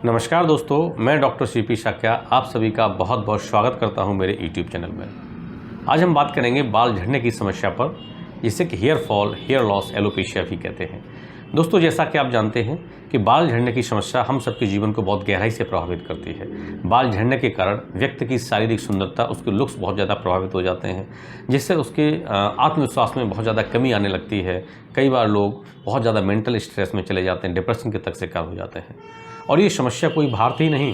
नमस्कार दोस्तों, मैं डॉक्टर सीपी शाक्या आप सभी का बहुत बहुत स्वागत करता हूं मेरे यूट्यूब चैनल में। आज हम बात करेंगे बाल झड़ने की समस्या पर, जिसे कि hair fall, hair loss, alopecia भी कहते हैं। दोस्तों, जैसा कि आप जानते हैं कि बाल झड़ने की समस्या हम सबके जीवन को बहुत गहराई से प्रभावित करती है। बाल झड़ने के कारण व्यक्ति की शारीरिक सुंदरता, उसके लुक्स बहुत ज़्यादा प्रभावित हो जाते हैं, जिससे उसके आत्मविश्वास में बहुत ज़्यादा कमी आने लगती है। कई बार लोग बहुत ज़्यादा मेंटल स्ट्रेस में चले जाते हैं, डिप्रेशन के तक शिकार हो जाते हैं। और ये समस्या कोई भारत ही नहीं,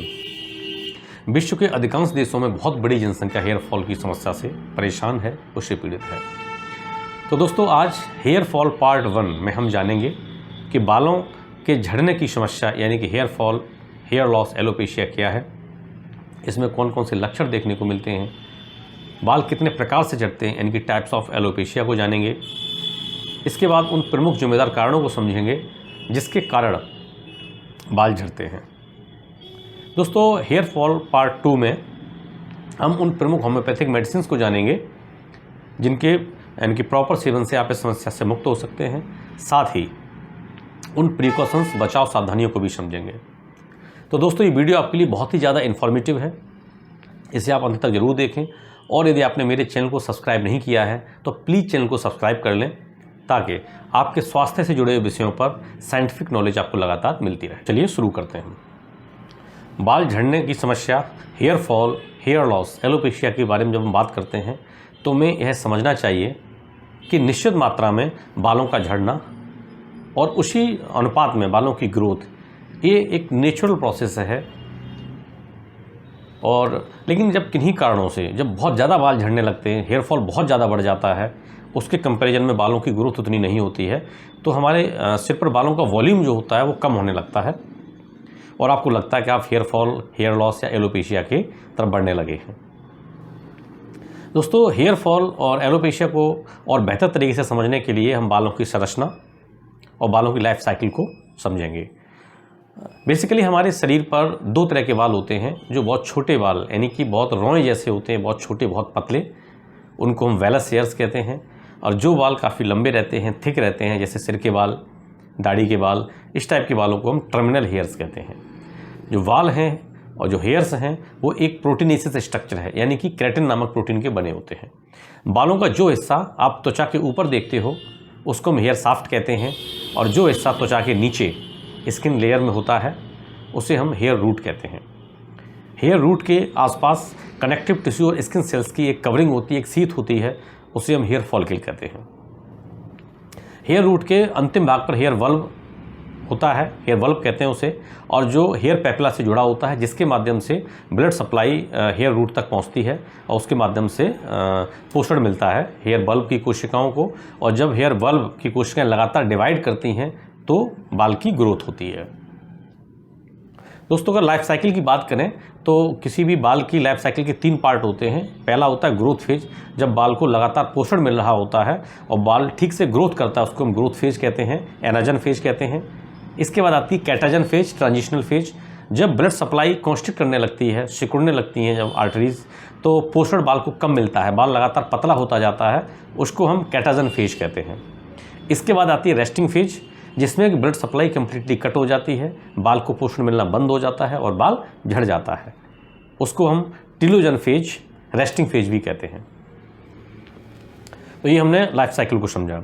विश्व के अधिकांश देशों में बहुत बड़ी जनसंख्या हेयर फॉल की समस्या से परेशान है, उससे पीड़ित है। तो दोस्तों, आज हेयर फॉल पार्ट 1 में हम जानेंगे कि बालों के झड़ने की समस्या यानी कि hair fall, hair loss, alopecia क्या है, इसमें कौन कौन से लक्षण देखने को मिलते हैं, बाल कितने प्रकार से झड़ते हैं यानी कि टाइप्स ऑफ एलोपेशिया को जानेंगे। इसके बाद उन प्रमुख जिम्मेदार कारणों को समझेंगे जिसके कारण बाल झड़ते हैं। दोस्तों, हेयर फॉल पार्ट 2 में हम उन प्रमुख होम्योपैथिक मेडिसिन को जानेंगे जिनके यानी कि प्रॉपर सेवन से आप इस समस्या से मुक्त हो सकते हैं। साथ ही उन प्रिकॉशंस, बचाव सावधानियों को भी समझेंगे। तो दोस्तों, ये वीडियो आपके लिए बहुत ही ज़्यादा इन्फॉर्मेटिव है, इसे आप अंत तक ज़रूर देखें। और यदि आपने मेरे चैनल को सब्सक्राइब नहीं किया है तो प्लीज़ चैनल को सब्सक्राइब कर लें, ताकि आपके स्वास्थ्य से जुड़े विषयों पर साइंटिफिक नॉलेज आपको लगातार मिलती रहे। चलिए शुरू करते हैं। बाल झड़ने की समस्या, hair fall, hair loss, alopecia के बारे में जब हम बात करते हैं तो हमें यह समझना चाहिए कि निश्चित मात्रा में बालों का झड़ना और उसी अनुपात में बालों की ग्रोथ, ये एक नेचुरल प्रोसेस है। और लेकिन जब किन्हीं कारणों से जब बहुत ज़्यादा बाल झड़ने लगते हैं, हेयर फॉल बहुत ज़्यादा बढ़ जाता है, उसके कंपैरिजन में बालों की ग्रोथ उतनी नहीं होती है, तो हमारे सिर पर बालों का वॉल्यूम जो होता है वो कम होने लगता है और आपको लगता है कि आप हेयर फॉल, हेयर लॉस या एलोपेशिया की तरफ बढ़ने लगे हैं। दोस्तों, हेयर फॉल और एलोपेशिया को और बेहतर तरीके से समझने के लिए हम बालों की संरचना और बालों की लाइफ साइकिल को समझेंगे। बेसिकली हमारे शरीर पर 2 तरह के बाल होते हैं, जो बहुत छोटे बाल यानी कि बहुत रोए जैसे होते हैं, बहुत छोटे, बहुत पतले, उनको हम वेलस हेयर्स कहते हैं। और जो बाल काफ़ी लंबे रहते हैं, थिक रहते हैं, जैसे सिर के बाल, दाढ़ी के बाल, इस टाइप के बालों को हम टर्मिनल हेयर्स कहते हैं। जो बाल हैं और जो हेयर्स हैं वो एक प्रोटीनेसिस स्ट्रक्चर है, यानी कि केराटिन नामक प्रोटीन के बने होते हैं। बालों का जो हिस्सा आप त्वचा के ऊपर देखते हो उसको हम हेयर शाफ्ट कहते हैं, और जो हिस्सा त्वचा के नीचे स्किन लेयर में होता है उसे हम हेयर रूट कहते हैं। हेयर रूट के आसपास कनेक्टिव टिश्यू और स्किन सेल्स की एक कवरिंग होती है, एक सीथ होती है, उसे हम हेयर फॉलिकल कहते हैं। हेयर रूट के अंतिम भाग पर हेयर वल्ब होता है, हेयर वल्ब कहते हैं उसे, और जो हेयर पेपिला से जुड़ा होता है, जिसके माध्यम से ब्लड सप्लाई हेयर रूट तक पहुंचती है और उसके माध्यम से पोषण मिलता है हेयर बल्ब की कोशिकाओं को। और जब हेयर बल्ब की कोशिकाएं लगातार डिवाइड करती हैं तो बाल की ग्रोथ होती है। दोस्तों, अगर लाइफ साइकिल की बात करें तो किसी भी बाल की लाइफ साइकिल के 3 पार्ट होते हैं। पहला होता है ग्रोथ फेज, जब बाल को लगातार पोषण मिल रहा होता है और बाल ठीक से ग्रोथ करता है, उसको हम ग्रोथ फेज कहते हैं, एनाजन फेज कहते हैं। इसके बाद आती है कैटाजन फेज, ट्रांजिशनल फेज, जब ब्लड सप्लाई कॉन्स्ट्रिक्ट करने लगती है, सिकुड़ने लगती हैं जब आर्टरीज, तो पोषण बाल को कम मिलता है, बाल लगातार पतला होता जाता है, उसको हम कैटाजन फेज कहते हैं। इसके बाद आती है रेस्टिंग फेज, जिसमें ब्लड सप्लाई कंप्लीटली कट हो जाती है, बाल को पोषण मिलना बंद हो जाता है और बाल झड़ जाता है, उसको हम टीलोजन फेज, रेस्टिंग फेज भी कहते हैं। तो ये हमने लाइफ साइकिल को समझा।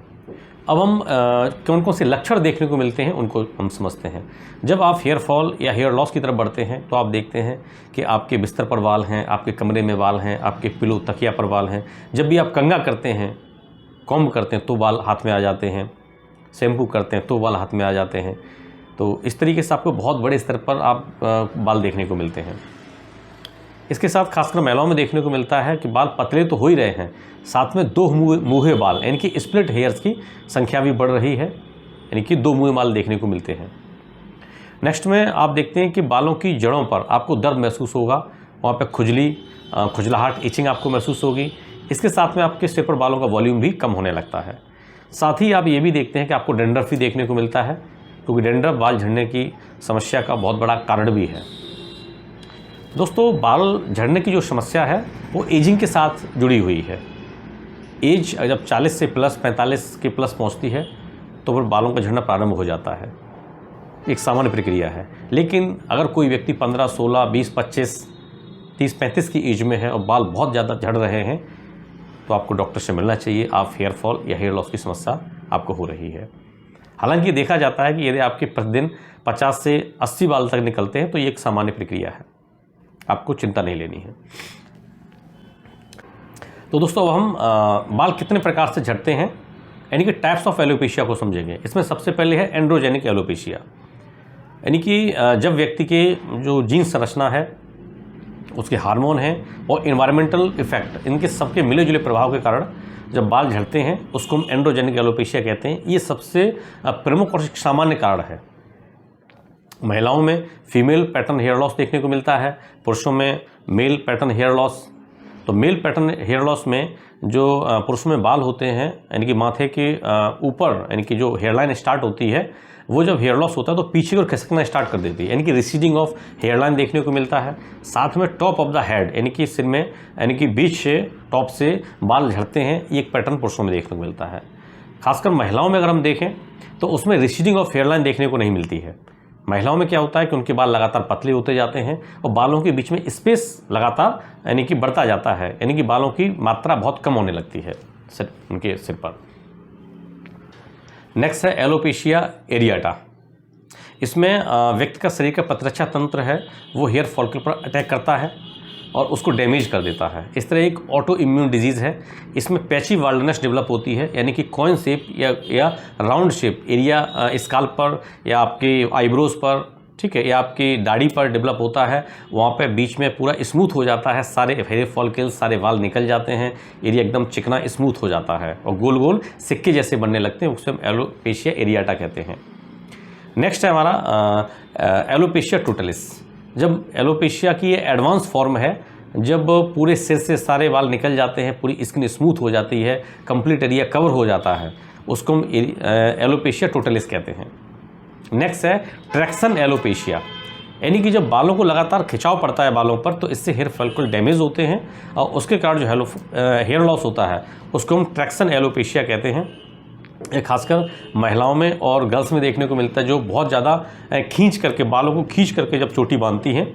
अब हम कौन कौन से लक्षण देखने को मिलते हैं उनको हम समझते हैं। जब आप हेयर फॉल या हेयर लॉस की तरफ बढ़ते हैं तो आप देखते हैं कि आपके बिस्तर पर बाल हैं, आपके कमरे में बाल हैं, आपके पिलो तकिया पर बाल हैं। जब भी आप कंघा करते हैं, कॉम्ब करते हैं तो बाल हाथ में आ जाते हैं, शैम्पू करते हैं तो बाल हाथ में आ जाते हैं। तो इस तरीके से आपको बहुत बड़े स्तर पर आप बाल देखने को मिलते हैं। इसके साथ खासकर महिलाओं में देखने को मिलता है कि बाल पतले तो हो ही रहे हैं, साथ में 2 मुँहे बाल यानी कि स्प्लिट हेयर्स की संख्या भी बढ़ रही है, यानी कि 2 मुँहे बाल देखने को मिलते हैं। नेक्स्ट में आप देखते हैं कि बालों की जड़ों पर आपको दर्द महसूस होगा, वहाँ पर खुजली, खुजलाहट, इचिंग आपको महसूस होगी। इसके साथ में आपके सिर पर बालों का वॉल्यूम भी कम होने लगता है। साथ ही आप ये भी देखते हैं कि आपको डैंड्रफ भी देखने को मिलता है, क्योंकि डैंड्रफ बाल झड़ने की समस्या का बहुत बड़ा कारण भी है। दोस्तों, बाल झड़ने की जो समस्या है वो एजिंग के साथ जुड़ी हुई है। एज जब 40 से प्लस, 45 के प्लस पहुंचती है तो फिर बालों का झड़ना प्रारंभ हो जाता है। एक सामान्य प्रक्रिया है। लेकिन अगर कोई व्यक्ति 15, 16, 20, 25, 30, 35 की एज में है और बाल बहुत ज़्यादा झड़ रहे हैं तो आपको डॉक्टर से मिलना चाहिए। आप हेयर फॉल या हेयर लॉस की समस्या आपको हो रही है। हालांकि देखा जाता है कि यदि आपके प्रतिदिन 50 से 80 बाल तक निकलते हैं तो ये एक सामान्य प्रक्रिया है, आपको चिंता नहीं लेनी है। तो दोस्तों अब हम बाल कितने प्रकार से झड़ते हैं यानी कि टाइप्स ऑफ एलोपेशिया को समझेंगे। इसमें सबसे पहले है एंड्रोजेनिक एलोपेशिया, यानी कि जब व्यक्ति के जो जीन संरचना है, उसके हार्मोन हैं और इन्वायरमेंटल इफेक्ट, इनके सबके मिले जुले प्रभाव के कारण जब बाल झड़ते हैं उसको हम एंड्रोजेनिक एलोपेशिया कहते हैं। ये सबसे प्रमुख और सामान्य कारण है। महिलाओं में फीमेल पैटर्न हेयर लॉस देखने को मिलता है, पुरुषों में मेल पैटर्न हेयर लॉस। तो मेल पैटर्न हेयर लॉस में जो पुरुषों में बाल होते हैं यानी कि माथे के ऊपर यानी कि जो हेयरलाइन स्टार्ट होती है, वो जब हेयर लॉस होता है तो पीछे की ओर खिसकना स्टार्ट कर देती है, यानी कि रिसीडिंग ऑफ हेयरलाइन देखने को मिलता है। साथ में टॉप ऑफ द हेड यानी कि सिर में यानी कि बीच से टॉप से बाल झड़ते हैं, ये एक पैटर्न पुरुषों में देखने को मिलता है। खासकर महिलाओं में अगर हम देखें तो उसमें रिसीडिंग ऑफ हेयरलाइन देखने को नहीं मिलती है। महिलाओं में क्या होता है कि उनके बाल लगातार पतले होते जाते हैं और बालों के बीच में स्पेस लगातार यानी कि बढ़ता जाता है, यानी कि बालों की मात्रा बहुत कम होने लगती है उनके सिर पर। नेक्स्ट है एलोपेशिया एरियाटा। इसमें व्यक्ति का शरीर का प्रतिरक्षा तंत्र है वो हेयर फॉलिकल पर अटैक करता है और उसको डैमेज कर देता है। इस तरह एक ऑटो इम्यून डिजीज़ है। इसमें पैची वाल्डनेस डेवलप होती है, यानी कि कॉइन शेप या राउंड शेप एरिया स्काल्प पर या आपके आईब्रोज पर, ठीक है, या आपकी दाढ़ी पर डेवलप होता है। वहाँ पे बीच में पूरा स्मूथ हो जाता है, सारे हेयर फॉलिकल्स, सारे बाल निकल जाते हैं, एरिया एकदम चिकना स्मूथ हो जाता है और गोल गोल सिक्के जैसे बनने लगते हैं, उसे हम एलोपेशिया एरियाटा कहते हैं। नेक्स्ट है हमारा एलोपेशिया टोटलिस। जब एलोपेशिया की ये एडवांस फॉर्म है, जब पूरे सिर से सारे बाल निकल जाते हैं, पूरी स्किन स्मूथ हो जाती है, कंप्लीट एरिया कवर हो जाता है, उसको हम एलोपेशिया टोटलिस कहते हैं। नेक्स्ट है ट्रैक्शन एलोपेशिया, यानी कि जब बालों को लगातार खिंचाव पड़ता है बालों पर तो इससे हेयर फॉलिकल डैमेज होते हैं और उसके कारण जो हेयर लॉस होता है उसको हम ट्रैक्शन एलोपेशिया कहते हैं। ये खासकर महिलाओं में और गर्ल्स में देखने को मिलता है, जो बहुत ज़्यादा खींच करके, बालों को खींच करके जब चोटी बांधती हैं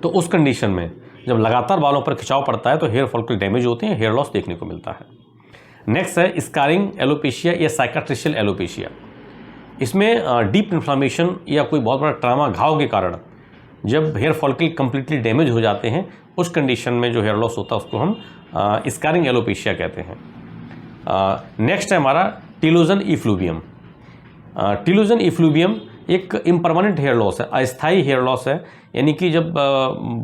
तो उस कंडीशन में जब लगातार बालों पर खिंचाव पड़ता है तो हेयर फॉलिकल डैमेज होते हैं, हेयर लॉस देखने को मिलता है। नेक्स्ट है स्कारिंग एलोपेशिया या साइकाट्रिशियल एलोपेशिया। इसमें डीप इन्फ्लामेशन या कोई बहुत बड़ा ट्रामा, घाव के कारण जब हेयर फॉलिकल कम्प्लीटली डैमेज हो जाते हैं, उस कंडीशन में जो हेयर लॉस होता है उसको हम स्कारिंग एलोपेशिया कहते हैं। नेक्स्ट है हमारा टीलोजन इफ्लूवियम। टीलोजन इफ्लूवियम एक इम्परमानेंट हेयर लॉस है, अस्थायी हेयर लॉस है, यानी कि जब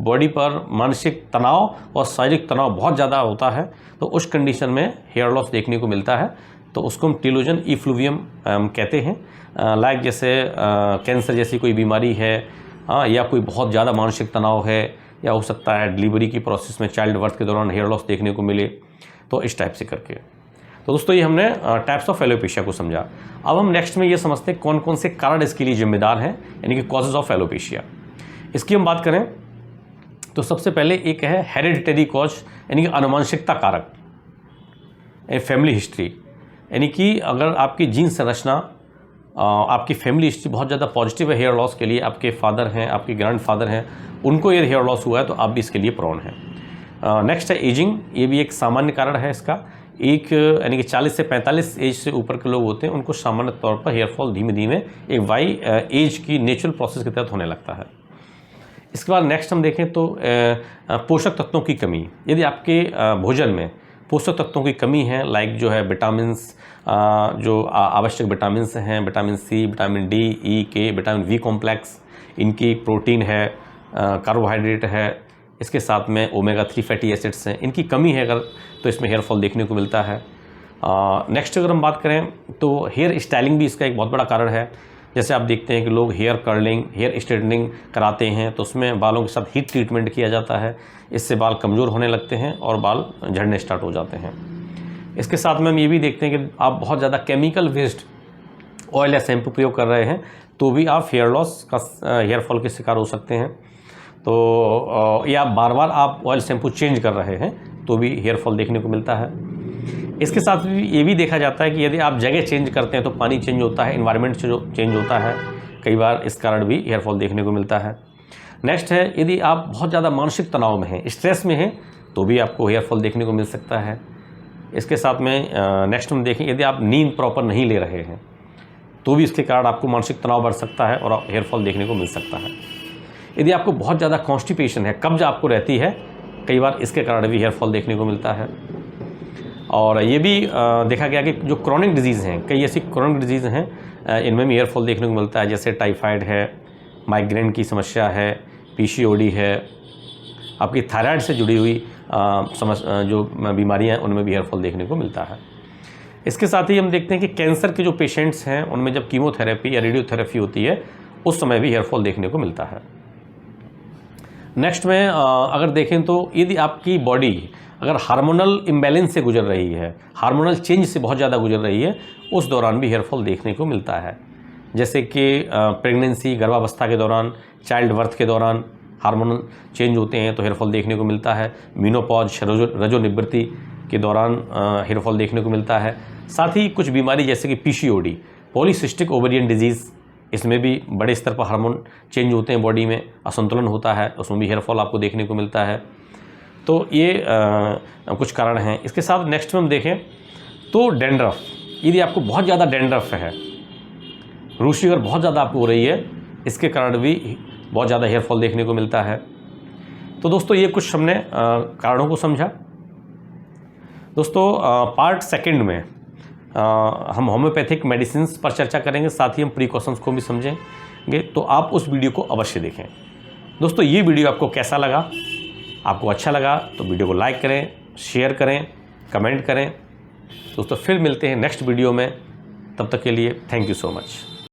बॉडी पर मानसिक तनाव और शारीरिक तनाव बहुत ज़्यादा होता है तो उस कंडीशन में हेयर लॉस देखने को मिलता है, तो उसको हम टीलोजन इफ्लूवियम कहते हैं। लाइक जैसे कैंसर जैसी कोई बीमारी है या कोई बहुत ज़्यादा मानसिक तनाव है, या हो सकता है डिलीवरी की प्रोसेस में चाइल्ड बर्थ के दौरान हेयर लॉस देखने को मिले, तो इस टाइप से करके। तो दोस्तों ये हमने टाइप्स ऑफ एलोपेशिया को समझा। अब हम नेक्स्ट में ये समझते हैं कौन कौन से कारण इसके लिए जिम्मेदार हैं, यानी कि कॉजेज ऑफ एलोपेशिया। इसकी हम बात करें तो सबसे पहले एक है हेरिडिटरी कॉज, यानी कि आनुवंशिकता कारक, फैमिली हिस्ट्री, यानी कि अगर आपकी जीन संरचना, आपकी फैमिली हिस्ट्री बहुत ज़्यादा पॉजिटिव है हेयर लॉस के लिए, आपके फादर हैं, आपके ग्रैंडफादर हैं, उनको ये हेयर लॉस हुआ है तो आप भी इसके लिए प्रोन हैं। नेक्स्ट है एजिंग, ये भी एक सामान्य कारण है इसका। एक यानी कि 40 से 45 एज से ऊपर के लोग होते हैं, उनको सामान्य तौर पर हेयर फॉल धीमे धीमे एक वाई एज की नेचुरल प्रोसेस के तहत होने लगता है। इसके बाद नेक्स्ट हम देखें तो पोषक तत्वों की कमी। यदि आपके भोजन में पोषक तत्वों की कमी है, लाइक जो है विटामिन्स, जो आवश्यक विटामिन्स हैं, विटामिन सी, विटामिन डी, ई, के, विटामिन वी कॉम्प्लेक्स, इनकी प्रोटीन है, कार्बोहाइड्रेट है, इसके साथ में ओमेगा 3 फैटी एसिड्स हैं, इनकी कमी है अगर तो इसमें हेयर फॉल देखने को मिलता है। नेक्स्ट अगर हम बात करें तो हेयर स्टाइलिंग भी इसका एक बहुत बड़ा कारण है। जैसे आप देखते हैं कि लोग हेयर कर्लिंग, हेयर स्ट्रेटनिंग कराते हैं तो उसमें बालों के साथ हीट ट्रीटमेंट किया जाता है, इससे बाल कमज़ोर होने लगते हैं और बाल झड़ने स्टार्ट हो जाते हैं। इसके साथ में हम ये भी देखते हैं कि आप बहुत ज़्यादा केमिकल बेस्ड ऑयल या शैम्पू प्रयोग कर रहे हैं तो भी आप हेयर लॉस का, हेयर फॉल के शिकार हो सकते हैं। तो या बार बार आप ऑयल शैम्पू चेंज कर रहे हैं तो भी हेयर फॉल देखने को मिलता है। इसके साथ भी ये भी देखा जाता है कि यदि आप जगह चेंज करते हैं तो पानी चेंज होता है, इन्वायरमेंट जो चेंज होता है, कई बार इस कारण भी हेयर फॉल देखने को मिलता है। नेक्स्ट है, यदि आप बहुत ज़्यादा मानसिक तनाव में हैं, स्ट्रेस में हैं, तो भी आपको हेयर फॉल देखने को मिल सकता है। इसके साथ में नेक्स्ट हम देखें, यदि आप नींद प्रॉपर नहीं ले रहे हैं तो भी इसके कारण आपको मानसिक तनाव बढ़ सकता है और हेयर फॉल देखने को मिल सकता है। यदि आपको बहुत ज़्यादा कॉन्स्टिपेशन है, कब्ज आपको रहती है, कई बार इसके कारण भी हेयर फॉल देखने को मिलता है। और ये भी देखा गया कि जो क्रॉनिक डिजीज़ हैं, कई ऐसी क्रॉनिक डिजीज़ हैं इनमें भी हेयर फॉल देखने को मिलता है, जैसे टाइफाइड है, माइग्रेन की समस्या है, पीसीओडी है, आपकी थायराइड से जुड़ी हुई जो बीमारियां हैं उनमें भी हेयर फॉल देखने को मिलता है। इसके साथ ही हम देखते हैं कि कैंसर के जो पेशेंट्स हैं उनमें जब कीमोथेरेपी या रेडियोथेरेपी होती है उस समय भी हेयर फॉल देखने को मिलता है। नेक्स्ट में अगर देखें तो यदि आपकी बॉडी अगर हार्मोनल इम्बैलेंस से गुजर रही है, हार्मोनल चेंज से बहुत ज़्यादा गुजर रही है, उस दौरान भी हेयर फॉल देखने को मिलता है। जैसे कि प्रेगनेंसी, गर्भावस्था के दौरान, चाइल्ड बर्थ के दौरान हार्मोनल चेंज होते हैं तो हेयर फॉल देखने को मिलता है। मीनोपॉज, रजोनिवृत्ति के दौरान हेयर फॉल देखने को मिलता है। साथ ही कुछ बीमारी जैसे कि पीसीओडी, पॉलीसिस्टिक ओवेरियन डिजीज़, इसमें भी बड़े स्तर पर हार्मोन चेंज होते हैं, बॉडी में असंतुलन होता है, उसमें भी हेयर फॉल आपको देखने को मिलता है। तो ये कुछ कारण हैं। इसके साथ नेक्स्ट में हम देखें तो डैंड्रफ, यदि आपको बहुत ज़्यादा डैंड्रफ है, रूसी अगर बहुत ज़्यादा आपको हो रही है, इसके कारण भी बहुत ज़्यादा हेयर फॉल देखने को मिलता है। तो दोस्तों ये कुछ हमने कारणों को समझा। दोस्तों पार्ट सेकंड में हम होम्योपैथिक मेडिसिन पर चर्चा करेंगे, साथ ही हम प्रिकॉशंस को भी समझेंगे, तो आप उस वीडियो को अवश्य देखें। दोस्तों ये वीडियो आपको कैसा लगा? आपको अच्छा लगा तो वीडियो को लाइक करें, शेयर करें, कमेंट करें। दोस्तों फिर मिलते हैं नेक्स्ट वीडियो में, तब तक के लिए थैंक यू सो मच।